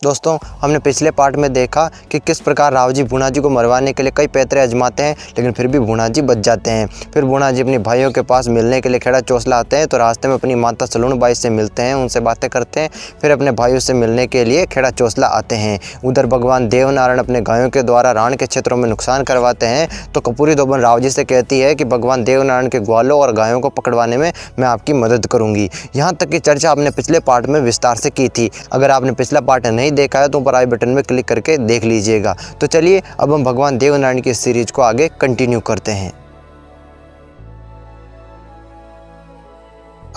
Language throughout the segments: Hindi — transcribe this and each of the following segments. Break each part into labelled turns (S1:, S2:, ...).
S1: दोस्तों, हमने पिछले पार्ट में देखा कि किस प्रकार राव जी भूणा जी को मरवाने के लिए कई पैतरे आजमाते हैं, लेकिन फिर भी भूणा जी बच जाते हैं। फिर भूणा जी अपने भाइयों के पास मिलने के लिए खेड़ा चौसला आते हैं, तो रास्ते में अपनी माता सलून बाई से मिलते हैं, उनसे बातें करते हैं। फिर अपने भाइयों से मिलने के लिए खेड़ा चौसला आते हैं। उधर भगवान देवनारायण अपने गायों के द्वारा राण के क्षेत्रों में नुकसान करवाते हैं, तो कपूरी दोबन राव जी से कहती है कि भगवान देवनारायण के ग्वालों और गायों को पकड़वाने में मैं आपकी मदद करूँगी। यहाँ तक की चर्चा आपने पिछले पार्ट में विस्तार से की थी। अगर आपने पिछला पार्ट नहीं देखा है तो ऊपर आई बटन में क्लिक करके देख लीजिएगा। तो चलिए अब हम भगवान देवनारायण की सीरीज को आगे कंटिन्यू करते हैं।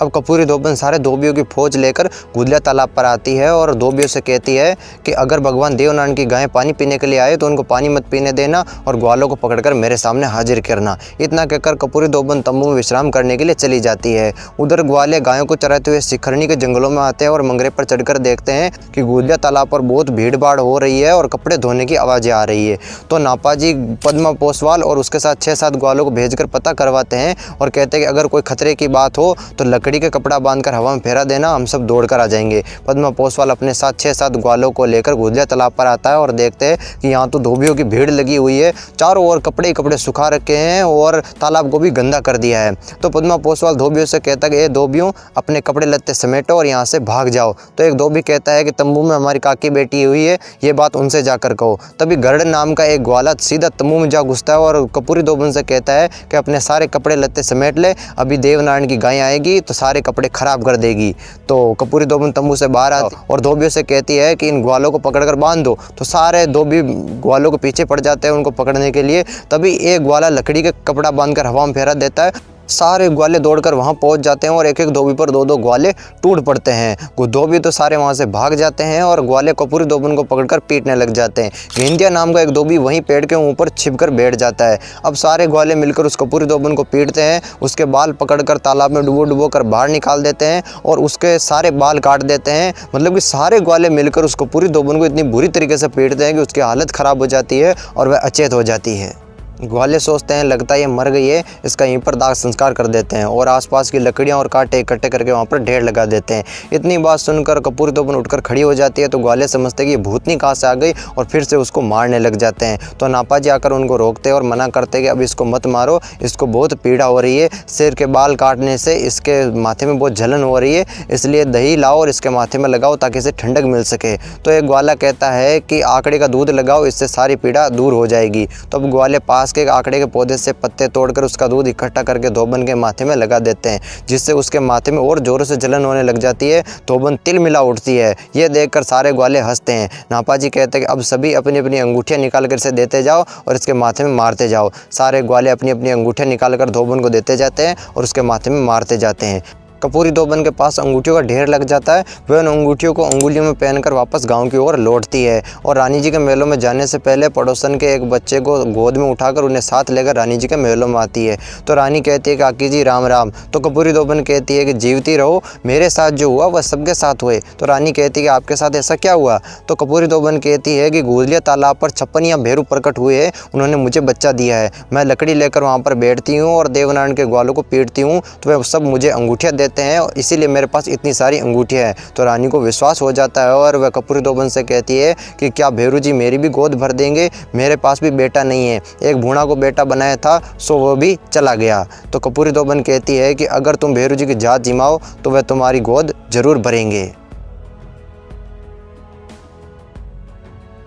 S1: अब कपूरी दोबन सारे धोबियों की फौज लेकर गुदलिया तालाब पर आती है और धोबियों से कहती है कि अगर भगवान देवनारायण की गायें पानी पीने के लिए आए तो उनको पानी मत पीने देना और ग्वालों को पकड़कर मेरे सामने हाजिर करना। इतना कहकर कपूरी दोबन तंबू में विश्राम करने के लिए चली जाती है। उधर ग्वाले गायों को चराते हुए शिखरनी के जंगलों में आते हैं और मंगरे पर चढ़कर देखते हैं कि गुदलिया तालाब पर बहुत भीड़ भाड़ हो रही है और कपड़े धोने की आवाज़ें आ रही है। तो नापाजी पद्मा पोसवाल और उसके साथ 6-7 ग्वालों को भेजकर पता करवाते हैं और कहते हैं कि अगर कोई खतरे की बात हो तो लकड़ी के कपड़ा बांधकर हवा में फेरा देना, हम सब दौड़कर आ जाएंगे। पद्मा पोसवाल अपने साथ 6-7 ग्वालों को लेकर गुदलिया तालाब पर आता है और देखते हैं कि यहाँ तो धोबियों की भीड़ लगी हुई है, चारों ओर कपड़े कपड़े सुखा रखे हैं और तालाब को भी गंदा कर दिया है। तो पद्मा पोसवाल धोबियों से कहता है कि धोबियों अपने कपड़े लत्ते समेटो और यहाँ से भाग जाओ। तो एक धोबी कहता है कि तंबू में हमारी काकी बेटी हुई है, ये बात उनसे जाकर कहो। तभी गरुड़ नाम का एक ग्वाला सीधा तंबू में जा घुसता है और कपूरी दोबन से कहता है कि अपने सारे कपड़े लत्ते समेट ले, अभी देवनारायण की गाय आएगी तो सारे कपड़े खराब कर देगी। तो कपूरी दोबन तंबू से बाहर आती और धोबियों से कहती है कि इन ग्वालों को पकड़कर बांध दो। तो सारे धोबी ग्वालों के पीछे पड़ जाते हैं उनको पकड़ने के लिए। तभी एक ग्वाला लकड़ी के कपड़ा बांधकर हवा में फेरा देता है। सारे ग्वाले दौड़कर वहां पहुंच जाते हैं और एक एक धोबी पर 2-2 ग्वाले टूट पड़ते हैं। धोबी तो सारे वहां से भाग जाते हैं और ग्वाले कपूरी दोबन को पकड़कर पीटने लग जाते हैं। गेंदिया नाम का एक धोबी वहीं पेड़ के ऊपर छिपकर बैठ जाता है। अब सारे ग्वाले मिलकर उस कपूरी दोबन को पीटते हैं, उसके बाल पकड़कर तालाब में डुबो कर बाहर निकाल देते हैं और उसके सारे बाल काट देते हैं। मतलब कि सारे ग्वाले मिलकर उस कपूरी दोबन को इतनी बुरी तरीके से पीटते हैं कि उसकी हालत ख़राब हो जाती है और वह अचेत हो जाती है। ग्वाले सोचते हैं लगता है ये मर गई है, इसका यहीं पर दाग संस्कार कर देते हैं और आसपास की लकड़ियां और कांटे इकट्ठे करके वहां पर ढेर लगा देते हैं। इतनी बात सुनकर कपूरी दोबन उठकर खड़ी हो जाती है। तो ग्वाले समझते हैं कि ये भूतनी कहाँ से आ गई और फिर से उसको मारने लग जाते हैं। तो नापाजी आकर उनको रोकते हैं और मना करते हैं कि अब इसको मत मारो, इसको बहुत पीड़ा हो रही है, सिर के बाल काटने से इसके माथे में बहुत जलन हो रही है, इसलिए दही लाओ और इसके माथे में लगाओ ताकि इसे ठंडक मिल सके। तो एक ग्वाला कहता है कि आकड़े का दूध लगाओ, इससे सारी पीड़ा दूर हो जाएगी। तो अब ग्वाले पास के आकड़े के पौधे से पत्ते तोड़कर उसका दूध इकट्ठा करके धोबन के माथे में लगा देते हैं, जिससे उसके माथे में और जोरों से जलन होने लग जाती है। धोबन तिल मिला उठती है। ये देखकर सारे ग्वाले हंसते हैं। नापाजी कहते हैं कि अब सभी अपनी अपनी अंगूठियां निकाल कर इसे देते जाओ और इसके माथे में मारते जाओ। सारे ग्वाले अपनी अपनी अंगूठियां निकाल कर धोबन को देते जाते हैं और उसके माथे में मारते जाते हैं। कपूरी दोबन के पास अंगूठियों का ढेर लग जाता है। वह उन अंगूठियों को अंगुलियों में पहनकर वापस गांव की ओर लौटती है और रानी जी के महलों में जाने से पहले पड़ोसन के एक बच्चे को गोद में उठाकर उन्हें साथ लेकर रानी जी के महलों में आती है। तो रानी कहती है कि काकी जी राम राम। तो कपूरी दोबन कहती है कि जीवती रहो, मेरे साथ जो हुआ वह सबके साथ हुए। तो रानी कहती है कि आपके साथ ऐसा क्या हुआ। तो कपूरी दोबन कहती है कि गुदलिया तालाब पर छप्पन या भेरू प्रकट हुए हैं, उन्होंने मुझे बच्चा दिया है। मैं लकड़ी लेकर वहाँ पर बैठती हूँ और देवनारायण के ग्वालों को पीटती हूँ, तो वह सब मुझे अंगूठियाँ देते हैं, इसीलिए मेरे पास इतनी सारी अंगूठियाँ हैं। तो रानी को विश्वास हो जाता है और वह कपूरी दोबन से कहती है कि क्या भेरू जी मेरी भी गोद भर देंगे, मेरे पास भी बेटा नहीं है, एक भूणा को बेटा बनाया था सो वो भी चला गया। तो कपूरी दोबन कहती है कि अगर तुम भेरू जी की जात जिमाओ तो वह तुम्हारी गोद जरूर भरेंगे।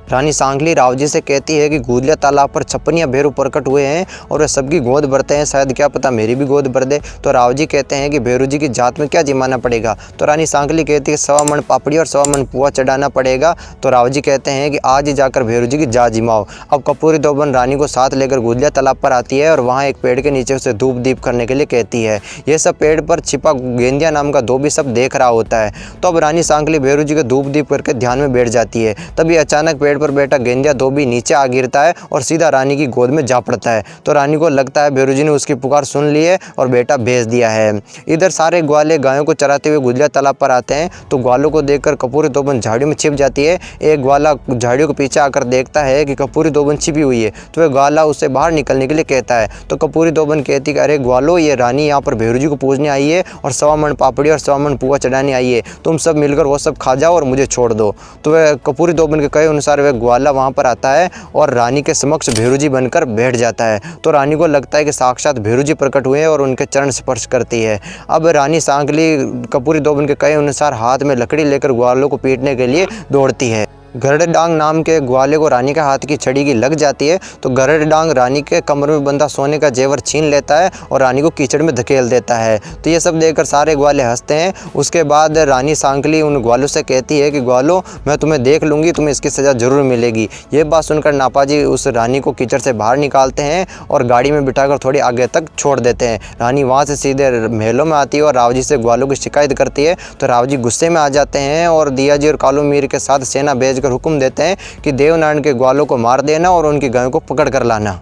S1: रानी सांगली राव जी से कहती है कि गुदलिया तालाब पर 56 या भेरू प्रकट हुए हैं और वे सबकी गोद भरते हैं, शायद क्या पता मेरी भी गोद भर दे। तो राव जी कहते हैं कि भेरू जी की जात में क्या जिमाना पड़ेगा। तो रानी सांगली कहती है 1.25 मन पापड़ी और 1.25 मन पुआ चढ़ाना पड़ेगा। तो राव जी कहते हैं कि आज ही जाकर भेरू जी की जात जिमाओ। अब कपूरी दोबन रानी को साथ लेकर गुदलिया तालाब पर आती है और वहाँ एक पेड़ के नीचे उसे धूप दीप करने के लिए कहती है। यह सब पेड़ पर छिपा गेंदिया नाम का धोबी सब देख रहा होता है। तो अब रानी सांगली भेरू जी के धूप दीप करके ध्यान में बैठ जाती है। तभी अचानक पेड़ पर बैठा गेंदिया धोबी नीचे आ गिरता है और सीधा रानी की गोद में जा पड़ता है। तो रानी को लगता है भेरू जी ने उसकी पुकार सुन ली है और बेटा भेज दिया है। इधर सारे ग्वाले गायों को चराते हुए गुदलिया तालाब पर आते हैं तो ग्वालों को देखकर कपूरी दोबन झाड़ियों में छिप जाती है। एक ग्वाला झाड़ियों के पीछे आकर देखता है कि कपूरी दोबन छिपी हुई है तो वह ग्वाला उससे बाहर निकलने के लिए कहता है। तो कपूरी दोबन कहती है कि अरे ग्वालो, ये रानी यहाँ पर भेरू जी को पूजने आई है और 1.25 मन पापड़ी और 1.25 मन पुआ चढ़ाने आई है, तुम सब मिलकर वो सब खा जाओ और मुझे छोड़ दो। तो वह कपूरी दोबन के कहे अनुसार वह ग्वाला वहाँ पर आता है और रानी के समक्ष भेरू जी बनकर बैठ जाता है। तो रानी को लगता है कि साक्षात भेरू जी प्रकट हुए हैं और उनके चरण स्पर्श करती है। अब रानी सांकली कपूरी दोबन के कहे अनुसार हाथ में लकड़ी लेकर ग्वालों को पीटने के लिए दौड़ती है। गरड़ डांग नाम के ग्वाले को रानी के हाथ की छड़ी की लग जाती है तो गरड़ डांग रानी के कमर में बंधा सोने का जेवर छीन लेता है और रानी को कीचड़ में धकेल देता है। तो ये सब देखकर सारे ग्वाले हंसते हैं। उसके बाद रानी सांकली उन ग्वालों से कहती है कि ग्वालों, मैं तुम्हें देख लूँगी, तुम्हें इसकी सज़ा जरूर मिलेगी। ये बात सुनकर नापाजी उस रानी को कीचड़ से बाहर निकालते हैं और गाड़ी में बिठाकर थोड़ी आगे तक छोड़ देते हैं। रानी वहाँ से सीधे महलों में आती है और राव जी से ग्वालों की शिकायत करती है। तो राव जी गुस्से में आ जाते हैं और दिया जी और कालू मीर के साथ सेना भेज हुक्म देते हैं कि देवनारायण के ग्वालों को मार देना और उनकी गायों को पकड़ कर लाना।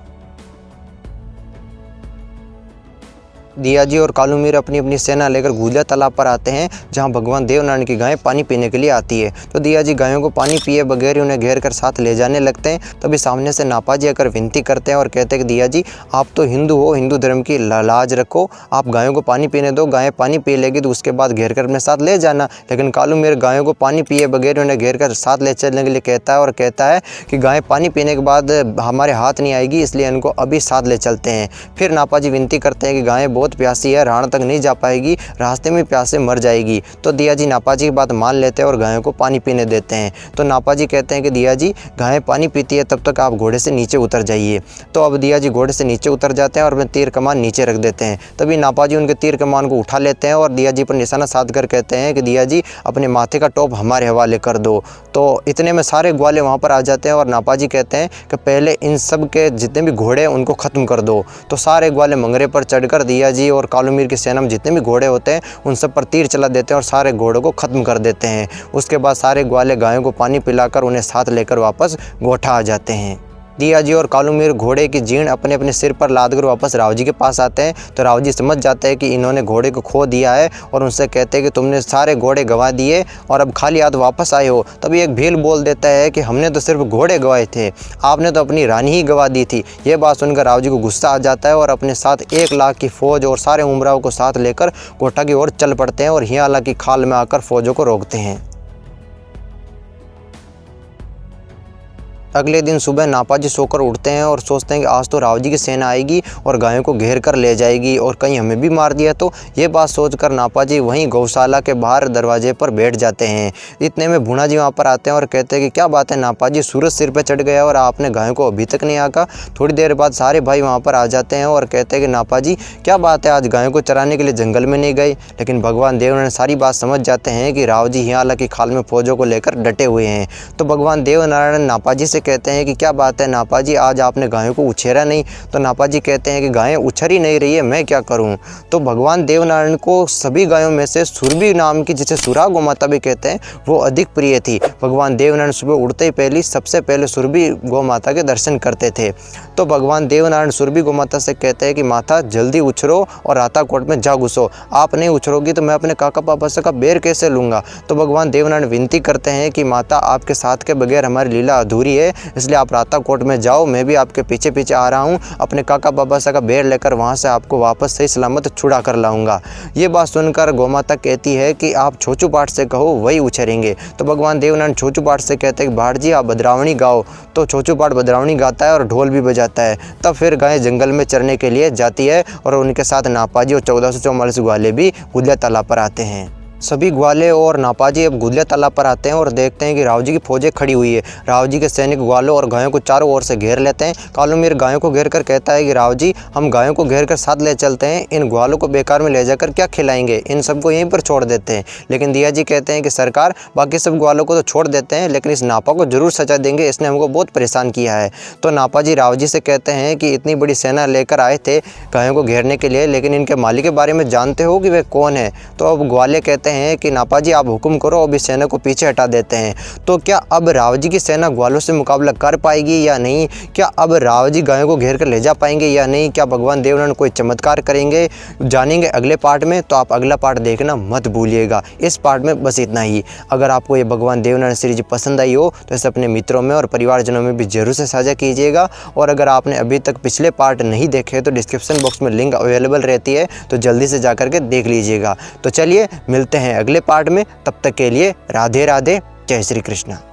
S1: दिया जी और कालू मीर अपनी अपनी सेना लेकर गुदलिया तालाब पर आते हैं जहां भगवान देवनारायण की गायें पानी पीने के लिए आती है। तो दिया जी गायों को पानी पिए बगैर ही उन्हें घेर कर साथ ले जाने लगते हैं। तभी सामने से नापाजी आकर विनती करते हैं और कहते हैं कि दिया जी, आप तो हिंदू हो, हिंदू धर्म की लाज रखो, आप गायों को पानी पीने दो, गायें पानी पी लेगी तो उसके बाद घेर कर अपने साथ ले जाना। लेकिन कालू मीर गायों को पानी पिए बगैर उन्हें घेर कर साथ ले चलने के लिए कहता है और कहता है कि गायें पानी पीने के बाद हमारे हाथ नहीं आएगी, इसलिए इनको अभी साथ ले चलते हैं। फिर नापाजी विनती करते हैं कि गायें बहुत प्यासी है, राण तक नहीं जा पाएगी, रास्ते में प्यास से मर जाएगी। तो दिया जी नापाजी की बात मान लेते हैं और गायों को पानी पीने देते हैं। तो नापाजी कहते हैं कि दिया जी, गायें पानी पीती है तब तक आप घोड़े से नीचे उतर जाइए। तो अब दिया जी घोड़े से नीचे उतर जाते हैं और अपने तीर कमान नीचे रख देते हैं। तभी नापाजी उनके तीर कमान को उठा लेते हैं और दिया जी पर निशाना साध कर कहते हैं कि दिया जी, अपने माथे का टोप हमारे हवाले कर दो। तो इतने में सारे ग्वाले वहाँ पर आ जाते हैं और नापाजी कहते हैं कि पहले इन सब के जितने भी घोड़े हैं उनको ख़त्म कर दो। तो सारे ग्वाले मंगरे पर चढ़कर दिया जी और कालू मीर की सेना में जितने भी घोड़े होते हैं उन सब पर तीर चला देते हैं और सारे घोड़ों को ख़त्म कर देते हैं। उसके बाद सारे ग्वाले गायों को पानी पिलाकर उन्हें साथ लेकर वापस गोठा आ जाते हैं। दिया जी और कालू मीर घोड़े की जीण अपने अपने सिर पर लाद कर वापस राव जी के पास आते हैं। तो राव जी समझ जाते हैं कि इन्होंने घोड़े को खो दिया है और उनसे कहते हैं कि तुमने सारे घोड़े गंवा दिए और अब खाली हाथ वापस आए हो। तभी एक भील बोल देता है कि हमने तो सिर्फ घोड़े गंवाए थे, आपने तो अपनी रानी ही गंवा दी थी। ये बात सुनकर राव जी को गुस्सा आ जाता है और अपने साथ 1 लाख की फौज और सारे उमराव को साथ लेकर गोठा की ओर चल पड़ते हैं और हियाला की खाल में आकर फौजों को रोकते हैं। अगले दिन सुबह नापाजी सोकर उठते हैं और सोचते हैं कि आज तो राव जी की सेना आएगी और गायों को घेर कर ले जाएगी और कहीं हमें भी मार दिया तो। ये बात सोचकर नापाजी वहीं गौशाला के बाहर दरवाजे पर बैठ जाते हैं। इतने में भूना जी वहाँ पर आते हैं और कहते हैं कि क्या बात है नापाजी, सूरज सिर पर चढ़ गया और आपने गायों को अभी तक नहीं आका। थोड़ी देर बाद सारे भाई वहाँ पर आ जाते हैं और कहते हैं कि नापाजी क्या बात है, आज गायों को चराने के लिए जंगल में नहीं गए। लेकिन भगवान देवनारायण सारी बात समझ जाते हैं कि राव जी हियाला की खाल में फौजों को लेकर डटे हुए हैं। तो भगवान देवनारायण नापाजी से कहते हैं कि क्या बात है नापाजी, आज आपने गायों को उछेरा नहीं। तो नापाजी कहते हैं कि गायें उछर ही नहीं रही है, मैं क्या करूं। तो भगवान देवनारायण को सभी गायों में से सुरभि नाम की, जिसे सुरा गौ माता भी कहते हैं, वो अधिक प्रिय थी। भगवान देवनारायण सुबह उठते ही सबसे पहले सुरभि गौ माता के दर्शन करते थे। तो भगवान देवनारायण सुरभि गौ माता से कहते हैं कि माता जल्दी उछरो और राता कोट में जा घुसो, आप नहीं उछरोगी तो मैं अपने काका पापा से का बेर कैसे लूँगा। तो भगवान देवनारायण विनती करते हैं कि माता आपके साथ के बगैर हमारी लीला अधूरी है, इसलिए आप राता कोट में जाओ, मैं भी आपके पीछे पीछे आ रहा हूँ, अपने काका बाबा सा का बेर लेकर वहाँ से आपको वापस सही सलामत छुड़ा कर लाऊंगा। ये बात सुनकर गौमाता कहती है कि आप छोचू पाठ से कहो, वही उछरेंगे। तो भगवान देवनारायण छोचू पाठ से कहते हैं कि भाट जी आप भद्रावणी गाओ। तो छोचू पाठ भद्रावणी गाता है और ढोल भी बजाता है। तब फिर गाय जंगल में चरने के लिए जाती है और उनके साथ नापाजी और 1444 ग्वाले भी गुदलिया तालाब पर आते हैं। सभी ग्वाले और नापाजी अब गुदलिया तालाब पर आते हैं और देखते हैं कि राव जी की फौजें खड़ी हुई है। राव जी के सैनिक ग्वालों और गायों को चारों ओर से घेर लेते हैं। कालू मीर गायों को घेर कर कहता है कि राव जी हम गायों को घेर कर साथ ले चलते हैं, इन ग्वालों को बेकार में ले जाकर क्या खिलाएंगे, इन सबको यहीं पर छोड़ देते हैं। लेकिन दिया जी कहते हैं कि सरकार बाकी सब ग्वालों को तो छोड़ देते हैं लेकिन इस नापा को जरूर सजा देंगे, इसने हमको बहुत परेशान किया है। तो नापा जी राव जी से कहते हैं कि इतनी बड़ी सेना लेकर आए थे गायों को घेरने के लिए, लेकिन इनके मालिक के बारे में जानते हो कि वे कौन है। तो अब ग्वाले कहते हैं कि नापा जी आप हुक्म करो, अब इस सेना को पीछे हटा देते हैं। तो क्या अब राव जी की सेना ग्वालों से मुकाबला कर पाएगी या नहीं? क्या अब राव जी गायों को घेर कर ले जा पाएंगे या नहीं? क्या भगवान देवनारायण कोई चमत्कार करेंगे? जानेंगे अगले पार्ट में, तो आप अगला पार्ट देखना मत भूलिएगा। इस पार्ट में बस इतना ही। अगर आपको ये भगवान देवनारायण सीरीज पसंद आई हो तो इसे अपने मित्रों में और परिवारजनों में भी जरूर से साझा कीजिएगा। और अगर आपने अभी तक पिछले पार्ट नहीं देखे तो डिस्क्रिप्शन बॉक्स में लिंक अवेलेबल रहती है, तो जल्दी से जा करके देख लीजिएगा। तो चलिए मिलते हैं अगले पार्ट में, तब तक के लिए राधे राधे, जय श्री कृष्ण।